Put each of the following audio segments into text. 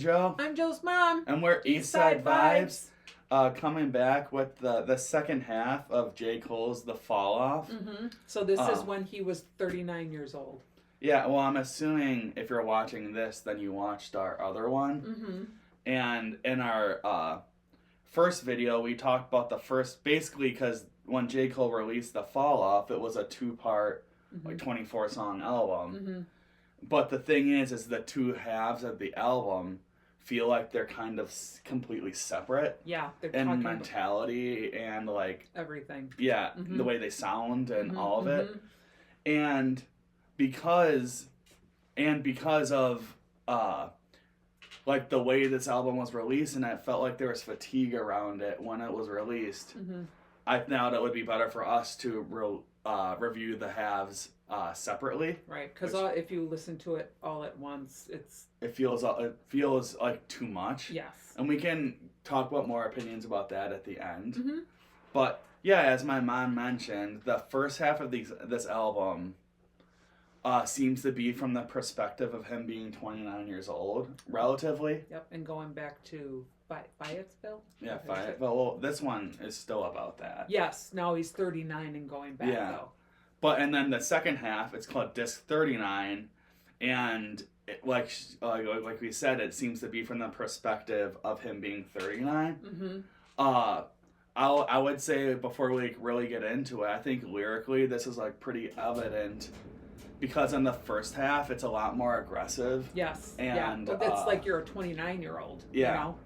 Joe. I'm Joe's mom. And we're Eastside Vibes. Coming back with the second half of J. Cole's The Fall Off. So this is when he was 39 years old. Yeah, well, I'm assuming if you're watching this, then you watched our other one. And in our first video, we talked about the first, basically because when J. Cole released The Fall Off, it was a two-part, like 24-song album. But the thing is the two halves of the album feel like they're kind of completely separate. Yeah, they're in talking mentality and like everything. Yeah, the way they sound and all of it. And because of like the way this album was released, and it felt like there was fatigue around it when it was released. I thought it would be better for us to review the halves separately. Right, because if you listen to it all at once, it feels like too much. Yes. And we can talk about more opinions about that at the end. But yeah, as my mom mentioned, the first half of this album seems to be from the perspective of him being 29 years old, relatively. Yep, and going back to Fayetteville? Yeah, Fayetteville. Well, this one is still about that. Yes, now he's 39 and going back, though. And then the second half, it's called Disc 39, and like we said, it seems to be from the perspective of him being 39. I would say, before we really get into it, I think lyrically this is like pretty evident, because in the first half it's a lot more aggressive. Yes. And but it's like you're a 29-year-old. Yeah. You know?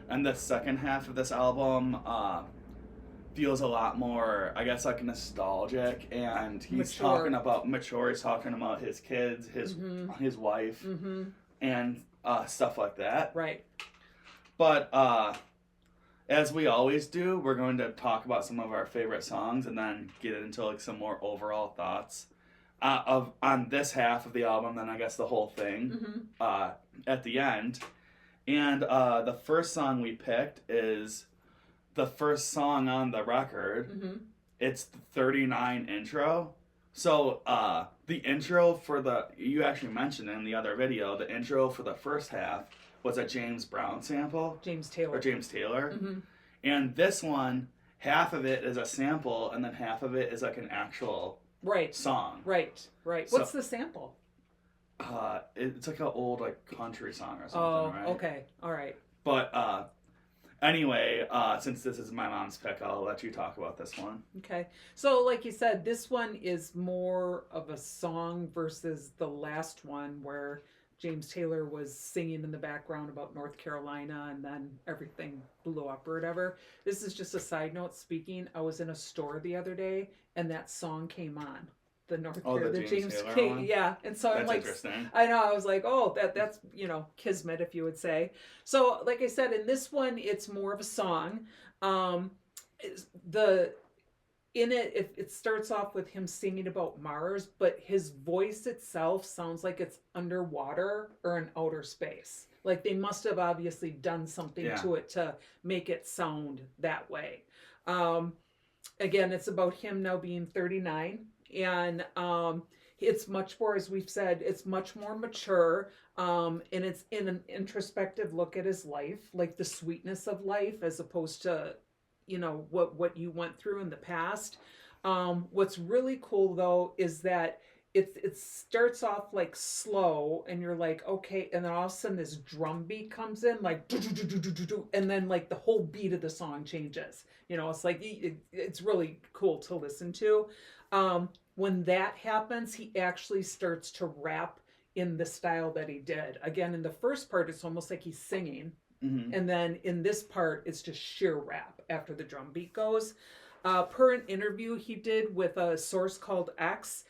And the second half of this album feels a lot more, I guess, like nostalgic, and he's talking about mature. He's talking about his kids, his wife, and stuff like that. Right. But as we always do, we're going to talk about some of our favorite songs, and then get into like some more overall thoughts on this half of the album. Then I guess the whole thing at the end. And the first song we picked is the first song on the record. It's the 39 intro. So the intro for you actually mentioned in the other video, the intro for the first half was a James Brown sample. James Taylor. And this one, half of it is a sample, and then half of it is like an actual song. Right. What's the sample? It's like an old like country song or something, right? Okay. All right. But anyway, since this is my mom's pick, I'll let you talk about this one. Okay. So like you said, this one is more of a song versus the last one where James Taylor was singing in the background about North Carolina and then everything blew up or whatever. This is just a side note speaking. I was in a store the other day and that song came on. The James Taylor one? Yeah. And so that's I'm like, interesting. I know, I was like, oh, that's kismet, if you would say. So like I said, in this one it's more of a song. It starts off with him singing about Mars, but his voice itself sounds like it's underwater or in outer space. Like they must have obviously done something to it to make it sound that way. Again, it's about him now being 39. And it's much more, as we've said, it's much more mature, and it's in an introspective look at his life, like the sweetness of life, as opposed to, what you went through in the past. What's really cool though is that it starts off like slow, and you're like, okay, and then all of a sudden this drum beat comes in, like, and then like the whole beat of the song changes. It's like it's really cool to listen to. When that happens, he actually starts to rap in the style that he did. Again, in the first part, it's almost like he's singing. And then in this part, it's just sheer rap after the drum beat goes. Per an interview he did with a source called X,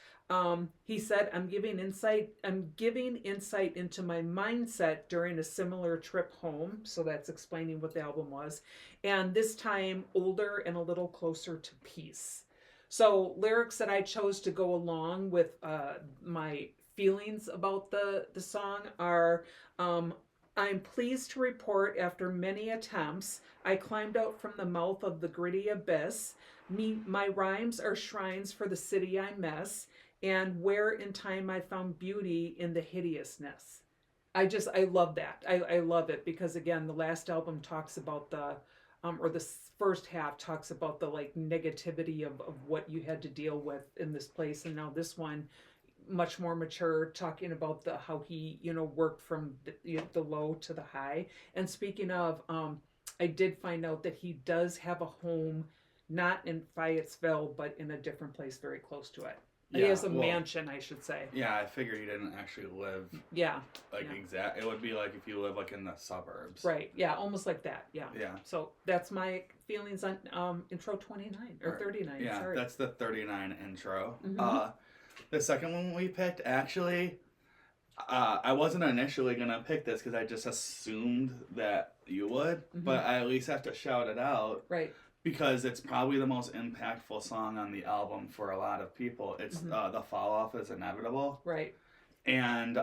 he said, I'm giving insight into my mindset during a similar trip home. So that's explaining what the album was. And this time older and a little closer to peace. So lyrics that I chose to go along with my feelings about the song are, I'm pleased to report after many attempts, I climbed out from the mouth of the gritty abyss. My rhymes are shrines for the city I miss, and where in time I found beauty in the hideousness. I love that. I love it because again, the last album talks about the or the first half talks about the like negativity of what you had to deal with in this place, and now this one much more mature, talking about the how he worked from the low to the high. And speaking of, I did find out that he does have a home, not in Fayetteville, but in a different place very close to it. He has a mansion, I should say. Yeah, I figured he didn't actually live. Yeah. Exact. It would be like if you live like in the suburbs. Right. Yeah. Almost like that. Yeah. Yeah. So that's my feelings on intro 29 or 39. Yeah, sorry. That's the 39 intro. Mhm. The second one we picked, actually, I wasn't initially gonna pick this because I just assumed that you would, but I at least have to shout it out. Right. Because it's probably the most impactful song on the album for a lot of people. It's The Fall Off is Inevitable. Right. And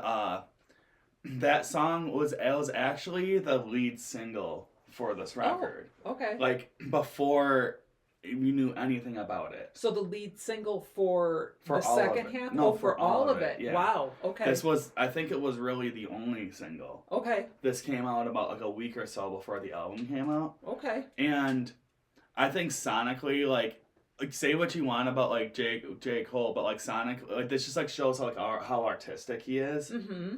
that song was actually the lead single for this record. Oh, okay. Like before we knew anything about it. So the lead single for the all second of it. half? No, for all of it. Yeah. Wow. Okay. I think it was really the only single. Okay. This came out about like a week or so before the album came out. Okay. And I think sonically, like say what you want about like J. Cole, but like Sonic, like this just like shows how artistic he is. Mm-hmm.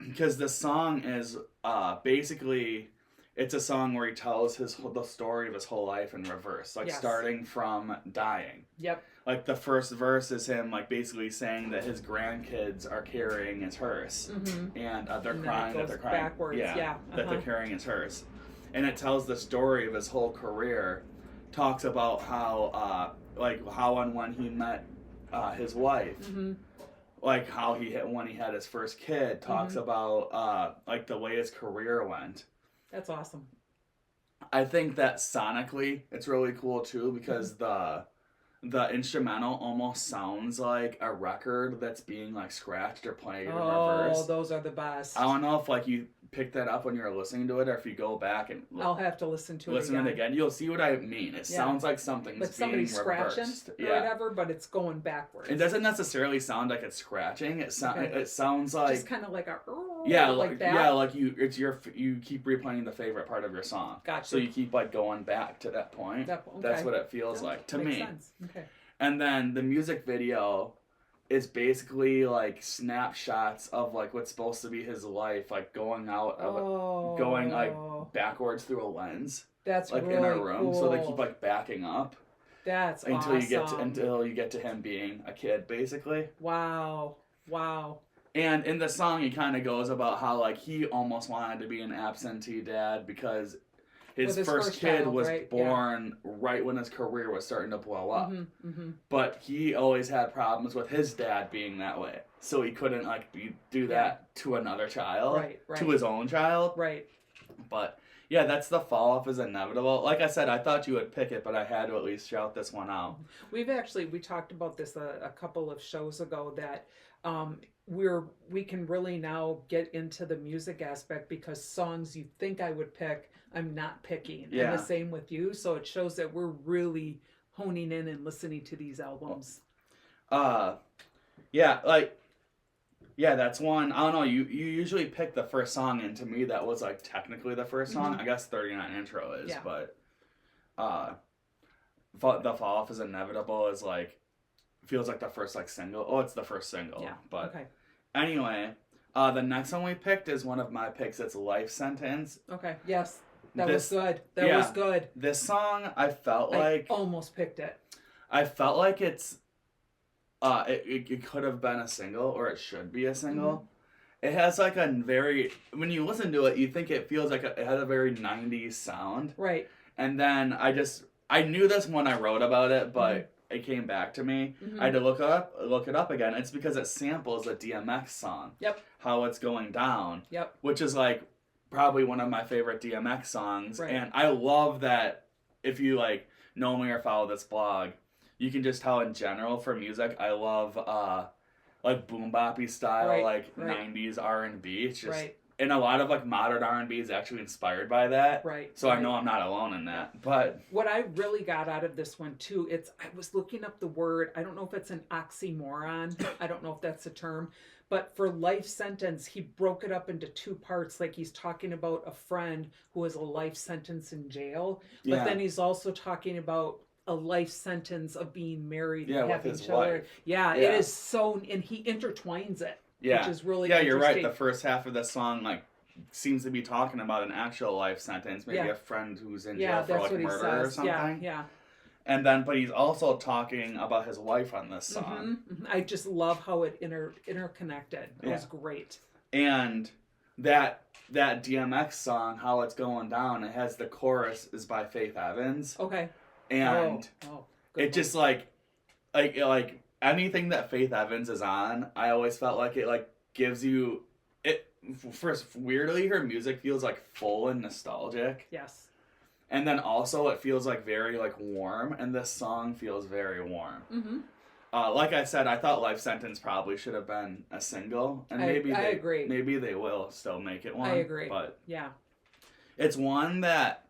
Because the song is basically, it's a song where he tells the story of his whole life in reverse, like starting from dying. Yep. Like the first verse is him like basically saying that his grandkids are carrying his hearse, and they're crying that they're crying backwards. Yeah. that they're carrying his hearse, and it tells the story of his whole career. Talks about how and when he met his wife, like how when he had his first kid. Talks about like the way his career went. That's awesome. I think that sonically it's really cool too because the instrumental almost sounds like a record that's being like scratched or played in reverse. Oh, those are the best. I don't know if like you picked that up when you were listening to it or if you go back and I'll have to listen to it again. You'll see what I mean. It sounds like something's like somebody's being scratching reversed. or whatever, but it's going backwards. It doesn't necessarily sound like it's scratching. It sounds like just kind of like a like that. Yeah, like you keep replaying the favorite part of your song. Gotcha. So you keep like going back to that point. That's what it feels like to me. Sense. Okay. And then the music video is basically like snapshots of like what's supposed to be his life, like going like backwards through a lens. That's like really in a room, cool. so they keep like backing up. That's until awesome. you get to him being a kid, basically. Wow. And in the song, he kind of goes about how like he almost wanted to be an absentee dad because his first kid child, was right? born right when his career was starting to blow up. But he always had problems with his dad being that way. So he couldn't like do that to another child, right. to his own child. Right. But yeah, that's The Fall Off is Inevitable. Like I said, I thought you would pick it, but I had to at least shout this one out. We talked about this a couple of shows ago that we can really now get into the music aspect because songs you think I would pick, I'm not picking. Yeah. And the same with you. So it shows that we're really honing in and listening to these albums. Yeah, that's one. I don't know. You usually pick the first song, and to me, that was like technically the first song. I guess 39 intro is, but The Fall Off is Inevitable is like feels like the first like single. Oh, it's the first single. Yeah. But okay. Anyway, the next one we picked is one of my picks. It's Life Sentence. Okay. Yes. That was good. That was good. This song, I felt like I almost picked it. I felt like it's it could have been a single, or it should be a single. It has like a very, when you listen to it, you think it feels like it has a very 90s sound. Right. And then I knew this when I wrote about it, but it came back to me. I had to look it up again. It's because it samples a DMX song. Yep. How It's Going Down. Yep. Which is like probably one of my favorite DMX songs. Right. And I love that if you like know me or follow this blog, you can just tell in general for music, I love like boom boppy style, 90s R&B. It's just and a lot of like modern R&B is actually inspired by that. Right. So I know I'm not alone in that. But what I really got out of this one too, I was looking up the word. I don't know if it's an oxymoron. I don't know if that's a term, but for life sentence, he broke it up into two parts. Like he's talking about a friend who has a life sentence in jail, but yeah, then he's also talking about a life sentence of being married Yeah, and with having his children. wife. Yeah, Yeah. it is so, and he intertwines it, yeah, which is really yeah. You're right. interesting. The first half of the song like seems to be talking about an actual life sentence, maybe Yeah. a friend who's in Yeah, jail for that's like what he murder or says. something. Yeah, And then, but he's also talking about his wife on this yeah. song. I just love how it interconnected. It was great. And that DMX song, How It's Going Down, it has the chorus is by Faith Evans. Okay. And good it just like anything that Faith Evans is on, I always felt like it like gives you it first weirdly her music feels like full and nostalgic. Yes. And then also it feels like very like warm, and this song feels very warm. Mm-hmm. Like I said, I thought Life Sentence probably should have been a single, and I agree. Maybe they will still make it one. I agree. But yeah, it's one that,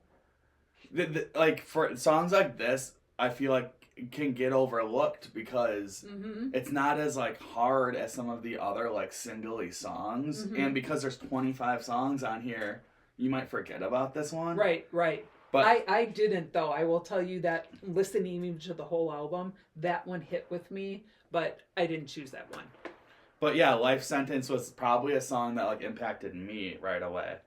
like for songs like this, I feel like can get overlooked because it's not as like hard as some of the other like singly songs, and because there's 25 songs on here, you might forget about this one. Right. But I didn't though. I will tell you that listening even to the whole album, that one hit with me, but I didn't choose that one. But yeah, Life Sentence was probably a song that like impacted me right away.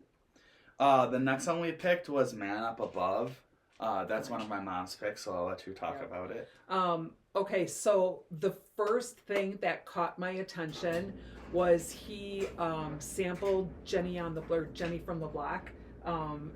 The next one we picked was Man Up Above. That's one of my mom's picks, so I'll let you talk about it. Okay, so the first thing that caught my attention was he sampled Jenny from the Block.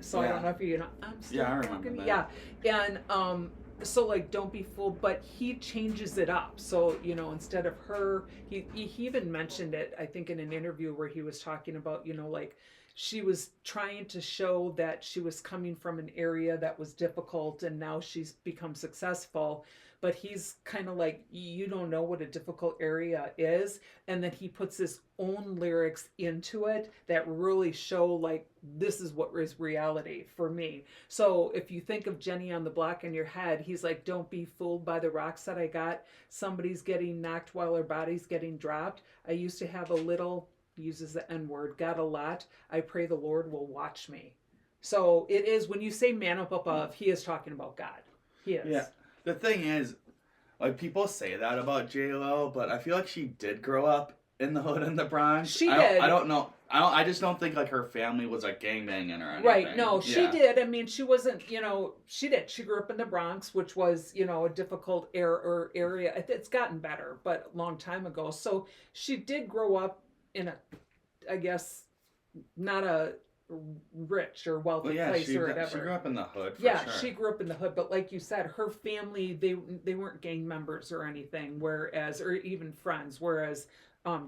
So I don't know if you know. I'm still I remember that. Yeah, and so like Don't Be Fooled, but he changes it up. So instead of her, he even mentioned it, I think, in an interview where he was talking about like she was trying to show that she was coming from an area that was difficult, and now she's become successful. But he's kind of like, you don't know what a difficult area is. And then he puts his own lyrics into it that really show like, this is what is reality for me. So if you think of Jenny on the Block in your head, he's like, don't be fooled by the rocks that I got. Somebody's getting knocked while her body's getting dropped. I used to have a little, uses the N-word, got a lot. I pray the Lord will watch me. So it is, when you say Man Up Above, he is talking about God. He is. Yeah. The thing is, like, people say that about J-Lo, but I feel like she did grow up in the hood in the Bronx. She did. I don't know. I just don't think, like, her family was, like, gangbanging or anything. Right. No, she did. I mean, she wasn't, she did. She grew up in the Bronx, which was, a difficult area. It's gotten better, but a long time ago. So she did grow up in I guess, not a rich or wealthy place or whatever. She grew up in the hood for sure. she grew up in the hood, but like you said, her family, they weren't gang members or anything, or even friends, whereas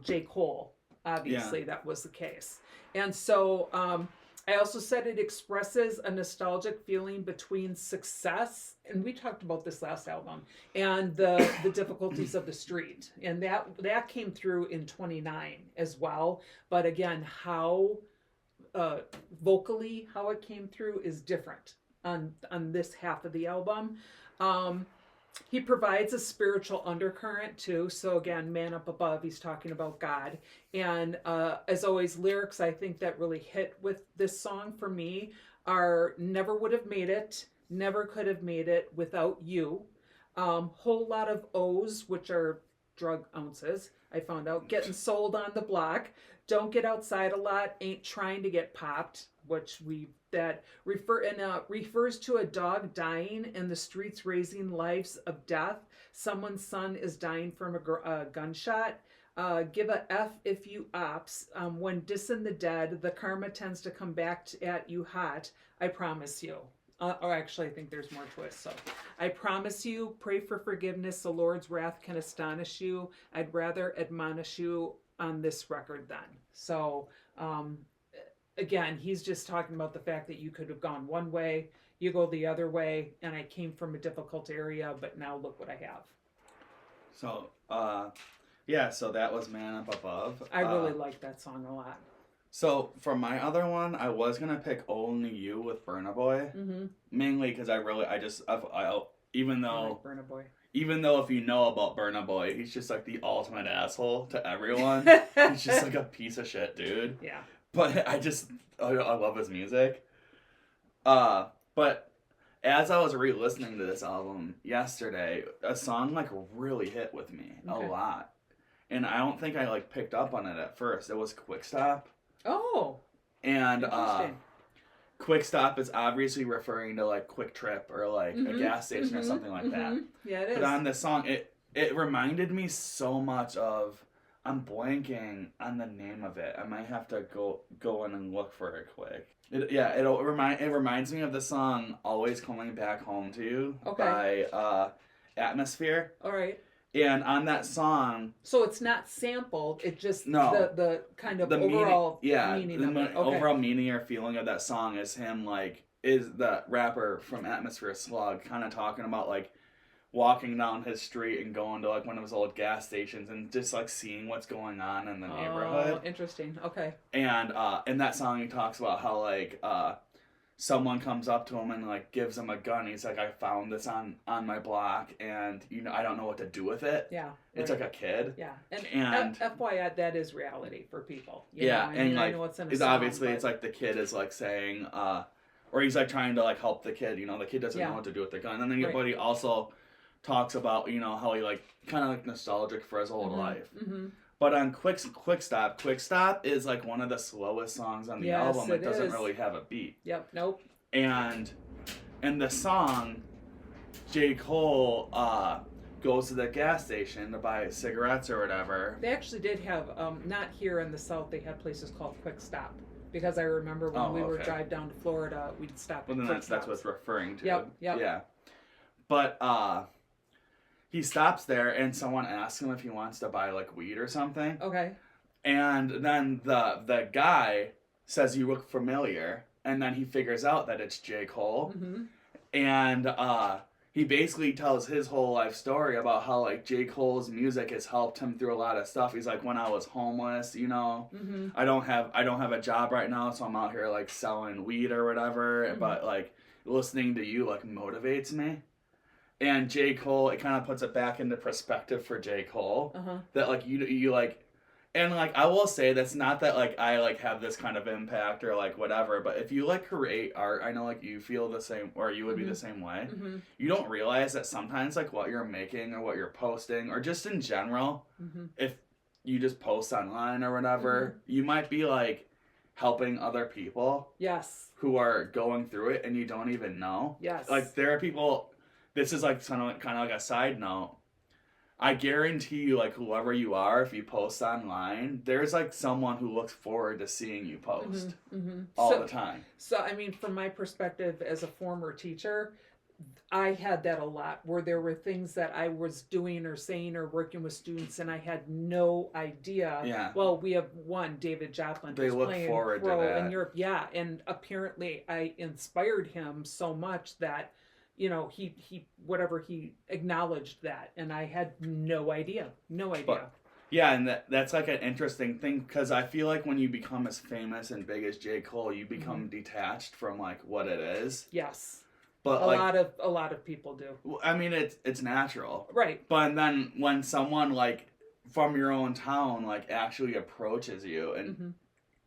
J. Cole, obviously that was the case. And so I also said it expresses a nostalgic feeling between success, and we talked about this last album, and the difficulties of the street, and that came through in 29 as well. But again, how vocally how it came through is different on this half of the album. He provides a spiritual undercurrent too. So again, Man Up Above, he's talking about God. And as always, lyrics I think that really hit with this song for me are never would have made it, never could have made it without you. Whole lot of O's, which are drug ounces, I found out, getting sold on the block. Don't get outside a lot, ain't trying to get popped, which refers to a dog dying and the streets raising lives of death. Someone's son is dying from a gunshot. Give a F if you ops. When dissing the dead, the karma tends to come back at you hot. I promise you. Or actually, I think there's more twists. So, I promise you, pray for forgiveness. The Lord's wrath can astonish you. I'd rather admonish you on this record then. So, again, he's just talking about the fact that you could have gone one way, you go the other way, and I came from a difficult area, but now look what I have. So, so that was Man Up Above. I really like that song a lot. So for my other one, I was gonna pick Only You with Burna Boy, Mm-hmm. mainly because even I though like Burna Boy. if you know about Burna Boy, he's just like the ultimate asshole to everyone. He's just like a piece of shit, dude. Yeah. But I love his music. But as I was re-listening to this album yesterday, a song like really hit with me a Okay. lot, and I don't think I like picked up on it at first. It was Quick Stop, Oh, and interesting. Quick Stop is obviously referring to like Quick Trip or like a gas station or something like that. Yeah, it is. But on this song, it reminded me so much of. I'm blanking on the name of it. I might have to go in and look for it quick. It reminds me of the song "Always Coming Back Home to You" Okay. by Atmosphere. All right. And on that song, So it's not sampled. It just No. the kind of the overall meaning, meaning of it. Okay. overall meaning or feeling of that song is him is the rapper from Atmosphere Slug kind of talking about like walking down his street and going to like one of his old gas stations and just like seeing what's going on in the neighborhood. Oh, interesting. Okay. And in that song he talks about how like someone comes up to him and like gives him a gun. He's like, I found this on my block and I don't know what to do with it. Yeah. It's right. like a kid. Yeah. And FYI, that is reality for people. Yeah, I and mean, I like know it's in a it's song, obviously but- it's like the kid is like saying or he's like trying to like help the kid, the kid doesn't know what to do with the gun. And then Right. but he also talks about, how he like kind of like nostalgic for his whole life. Mm-hmm. But on Quick Stop is like one of the slowest songs on the Yes, album. it It doesn't is. really have a beat. Yep. Nope. And in the song, J. Cole goes to the gas station to buy cigarettes or whatever. They actually did have not here in the South. They had places called Quick Stop because I remember when we would drive down to Florida, we'd stop. Well, at then Quick that's what Stops. it's referring to. Yep. Yeah. But he stops there and someone asks him if he wants to buy like weed or something. Okay. And then the guy says, "You look familiar." And then he figures out that it's J. Cole. Mm-hmm. And he basically tells his whole life story about how like J. Cole's music has helped him through a lot of stuff. He's like, when I was homeless, Mm-hmm. I don't have a job right now, so I'm out here like selling weed or whatever. Mm-hmm. But like listening to you like motivates me. And J. Cole, it kind of puts it back into perspective for J. Cole Uh-huh. that like you like. And like I will say that's not that like I like have this kind of impact or like whatever, but if you like create art, I know like you feel the same or you would be the same way. Mm-hmm. You don't realize that sometimes like what you're making or what you're posting or just in general, Mm-hmm. if you just post online or whatever, you might be like helping other people Yes. who are going through it and you don't even know. Yes. Like there are people. This is like kind of like a side note. I guarantee you, like whoever you are, if you post online, there's like someone who looks forward to seeing you post all the time. So, I mean, from my perspective as a former teacher, I had that a lot where there were things that I was doing or saying or working with students and I had no idea. Yeah. Well, we have one, David Joplin, They who's look playing forward to pro that. in Europe. Yeah, and apparently I inspired him so much that he whatever he acknowledged that, and I had no idea. But, yeah, and that's like an interesting thing because I feel like when you become as famous and big as J. Cole, you become detached from like what it is. Yes, But a like lot of people do. I mean, it's natural. Right. But then when someone like from your own town like actually approaches you and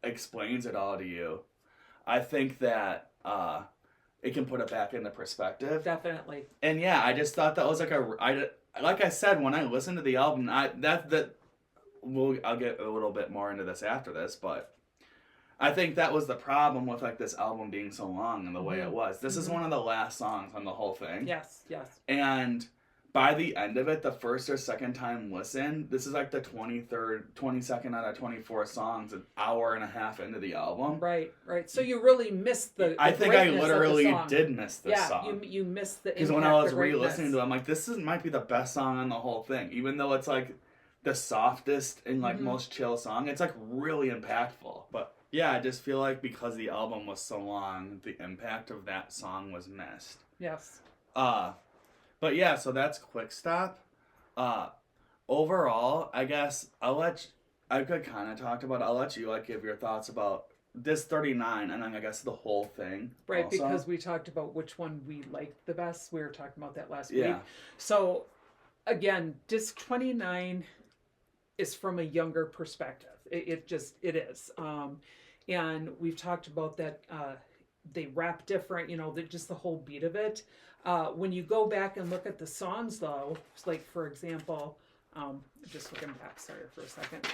explains it all to you, I think that it can put it back into perspective. Definitely. And yeah, I just thought that was like like I said when I listened to the album, I'll get a little bit more into this after this, but I think that was the problem with like this album being so long and the way it was. This is one of the last songs on the whole thing. Yes. And by the end of it, the first or second time listen, this is like the 22nd out of 24 songs, an hour and a half into the album. Right. So you really missed the I think I greatness of the literally song. did miss this Yeah, song. you missed the Because when impact, I was the greatness. re-listening to it, I'm like, might be the best song on the whole thing. Even though it's like the softest and like most chill song, it's like really impactful. But yeah, I just feel like because the album was so long, the impact of that song was missed. Yes. But yeah, so that's Quick Stop. Overall, I guess I I could kind of talk about. I'll let you like give your thoughts about this 39, and then I guess the whole thing. Right, also. because we talked about which one we liked the best. We were talking about that last week. Yeah. So, again, disc 29 is from a younger perspective. It is. And we've talked about that. They rap different, just the whole beat of it. When you go back and look at the songs, though, like for example, just looking back, sorry for a second.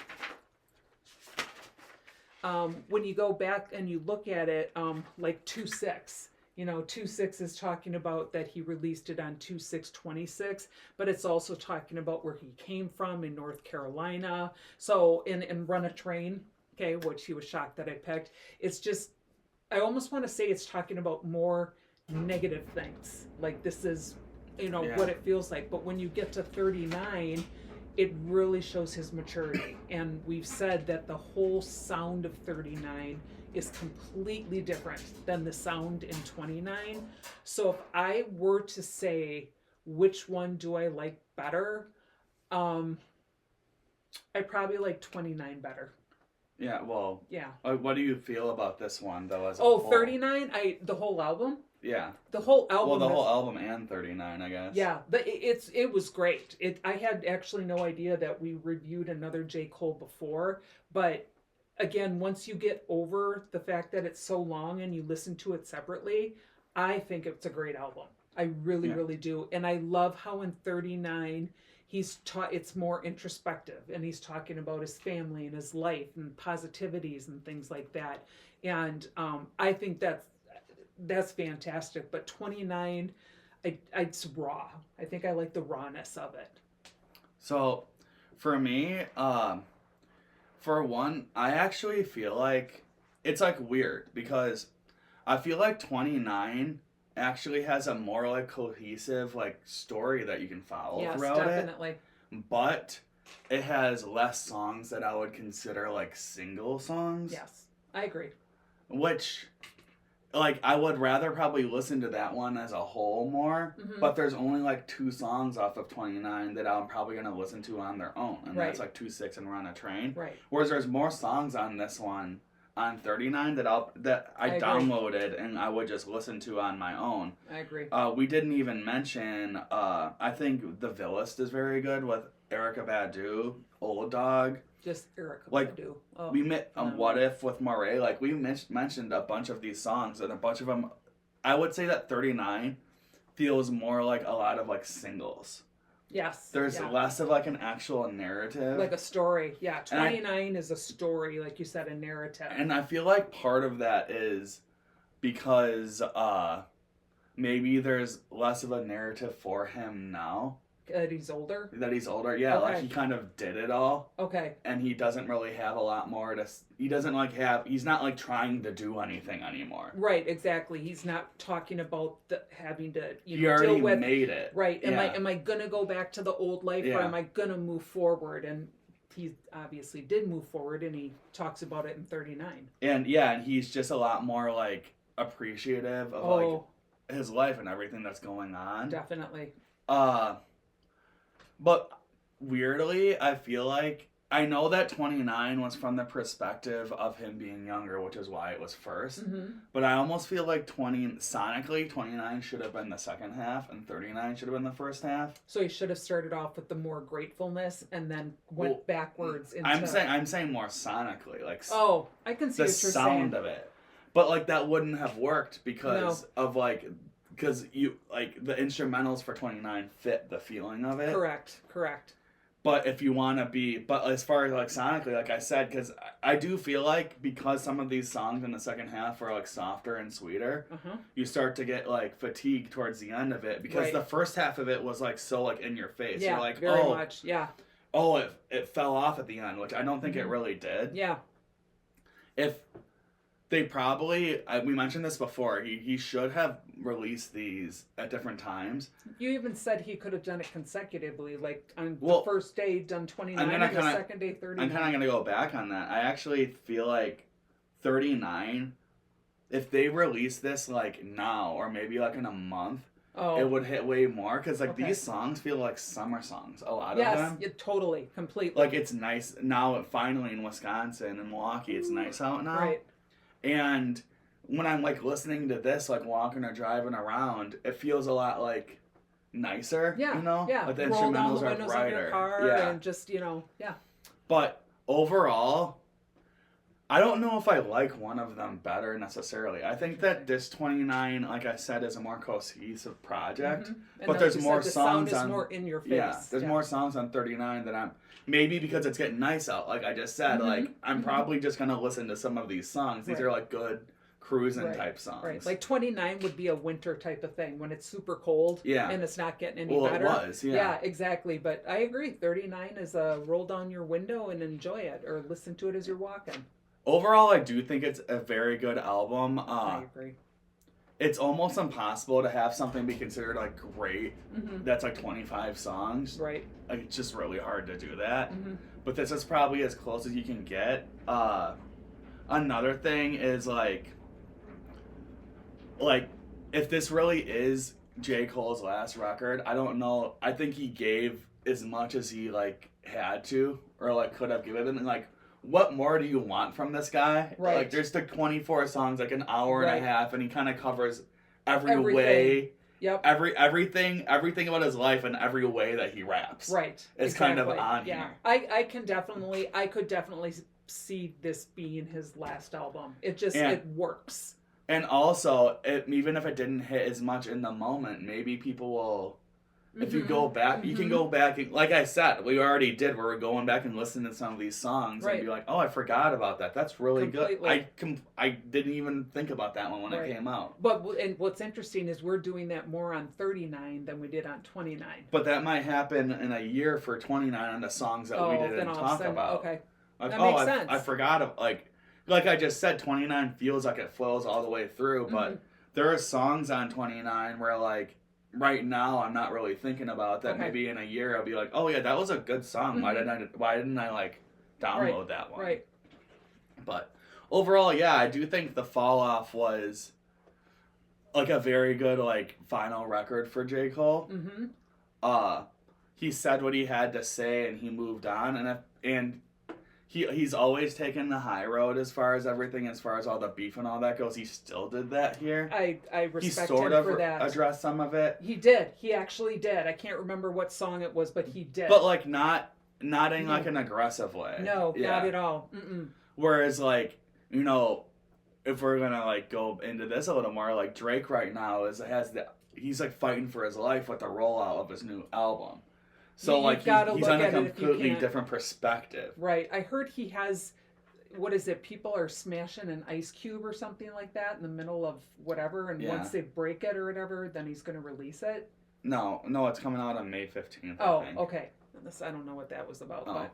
When you go back and you look at it, like 2/6, 2/6 is talking about that he released it on 2/6/26, but it's also talking about where he came from in North Carolina. So in Run a Train, okay, which he was shocked that I picked, it's just, I almost want to say it's talking about more negative things. Like this is, what it feels like. But when you get to 39, it really shows his maturity. And we've said that the whole sound of 39 is completely different than the sound in 29. So if I were to say which one do I like better, I probably like 29 better. Yeah, well, yeah. What do you feel about this one though? As a Oh, whole? 39. The whole album. Yeah. The whole album. Well, the whole album and 39, I guess. Yeah, but it was great. I had actually no idea that we reviewed another J. Cole before, but again, once you get over the fact that it's so long and you listen to it separately, I think it's a great album. I really, really do. And I love how in 39 it's more introspective, and he's talking about his family and his life and positivities and things like that. And I think that's fantastic. But 29, it's raw. I think I like the rawness of it. So, for me, for one, I actually feel like it's like weird because I feel like 29 actually has a more like cohesive like story that you can follow throughout definitely. it. But it has less songs that I would consider like single songs. Yes, I agree. Which, like, I would rather probably listen to that one as a whole more. Mm-hmm. But there's only like 2 songs off of 29 that I'm probably gonna listen to on their own, and that's like 2/6 and Run a Train. Right. Whereas there's more songs on this one on 39 that I downloaded and I would just listen to on my own. I agree. We didn't even mention. I think The Villist is very good with Erykah Badu, Old Dog. Just Erykah like, Badu. Oh, we met What If with Moray. Like we mentioned a bunch of these songs, and a bunch of them. I would say that 39 feels more like a lot of like singles. Yes. There's less of like an actual narrative. Like a story. Yeah, 29 is a story, like you said, a narrative. And I feel like part of that is because maybe there's less of a narrative for him now. That he's older? Yeah. Okay. Like he kind of did it all. Okay. And he doesn't really have a lot more to... he's not like trying to do anything anymore. Right, exactly. He's not talking about having to, he already made it. Right. Am I going to go back to the old life, or am I going to move forward? And he obviously did move forward, and he talks about it in 39. And and he's just a lot more like appreciative of like his life and everything that's going on. Definitely. But weirdly, I feel like I know that 29 was from the perspective of him being younger, which is why it was first. Mm-hmm. But I almost feel like sonically, 29 should have been the second half and 39 should have been the first half. So he should have started off with the more gratefulness and then went backwards into... I'm saying more sonically, like I can see the what you're sound saying. of it. But like that wouldn't have worked because of like... Because you like the instrumentals for 29 fit the feeling of it. Correct. But if you want to but as far as like sonically, like I said, because I do feel like because some of these songs in the second half are like softer and sweeter, you start to get like fatigued towards the end of it because the first half of it was like so like in your face. Yeah, you're like, very much. Yeah. Oh, it fell off at the end, which I don't think it really did. Yeah. If they probably, we mentioned this before, he should have released these at different times. You even said he could have done it consecutively, like on the first day done 29 and the second day 39. I'm kind of going to go back on that. I actually feel like 39, if they release this like now or maybe like in a month, Oh. it would hit way more because like Okay. these songs feel like summer songs. A lot of Yes, them. yeah, totally, completely. Like it's nice now. Finally in Wisconsin and Milwaukee, it's nice out now. Right. And when I'm like listening to this, like walking or driving around, it feels a lot like nicer. Yeah. You know. Yeah. Like the Roll down instrumentals the are windows brighter. of your car Yeah. and just, yeah. But overall, I don't know if I like one of them better necessarily. I think that this 29, like I said, is a more cohesive project. Mhm. And But like there's you more said, the sound songs is on- more in your face. Yeah, there's more songs on 39 that I'm maybe because it's getting nice out. Like I just said, Mhm. like I'm Mhm. probably just gonna listen to some of these songs. These Right. are like good cruising Right. type songs. Right. Like 29 would be a winter type of thing when it's super cold Yeah. and it's not getting any well, better. it was. Yeah. Yeah, exactly. But I agree. 39 is a roll down your window and enjoy it or listen to it as you're walking. Overall, I do think it's a very good album. I agree. It's almost impossible to have something be considered like great Hmm. that's like 25 songs. Right. Like it's just really hard to do that. Hmm. But this is probably as close as you can get. Another thing is like if this really is J. Cole's last record, I don't know. I think he gave as much as he like had to or like could have given. And like, what more do you want from this guy? Right. Like, there's the 24 songs, like an hour and Right. a half, and he kind of covers every Everything. way, Yep. everything about his life and every way that he raps. Right. It's kind of Exactly. on yeah. here. I could definitely see this being his last album. It just, And- it works. And also, even if it didn't hit as much in the moment, maybe people will. If you Mhm. go back, you can Mhm. go back and, like I said, we already did. Where we're going back and listening to some of these songs Right. and be like, "Oh, I forgot about that. That's really Completely. good." I didn't even think about that one when Right. it came out. And what's interesting is we're doing that more on 39 than we did on 29. But that might happen in a year for 29 on the songs that we then didn't all of a talk sudden- about. Okay. Like, That oh, makes I sense. forgot of like I just said, 29 feels like it flows all the way through, but there are songs on 29 where like right now I'm not really thinking about that. Okay. Maybe in a year I'll be like, oh yeah, that was a good song. Why didn't I like download that one? Right. But overall, yeah, I do think the Fall Off was like a very good like final record for J. Cole. Mm-hmm. He said what he had to say and he moved on, and he's always taken the high road as far as everything, as far as all the beef and all that goes. He still did that here. I He respect sort him of for that. addressed some of it, He did. He actually did. I can't remember what song it was, but he did. but like not in like an aggressive way. No, Yeah. not at all. Mm-mm. Whereas like, you know, if we're gonna like go into this a little more, like Drake right now he's like fighting for his life with the rollout of his new album. So You've like gotta he's look on a at it if you completely can't- different perspective. Right. I heard he has, what is it? People are smashing an ice cube or something like that in the middle of whatever, and Yeah. once they break it or whatever, then he's going to release it. No, it's coming out on May 15th. I Oh, think. okay. I don't know what that was about, Oh.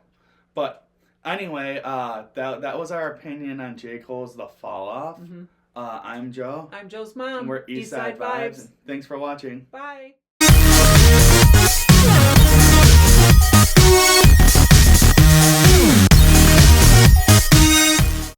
But anyway, that was our opinion on J. Cole's The Fall Off. Mhm. I'm Joe. I'm Joe's mom. And we're Eastside Vibes. Thanks for watching. Bye.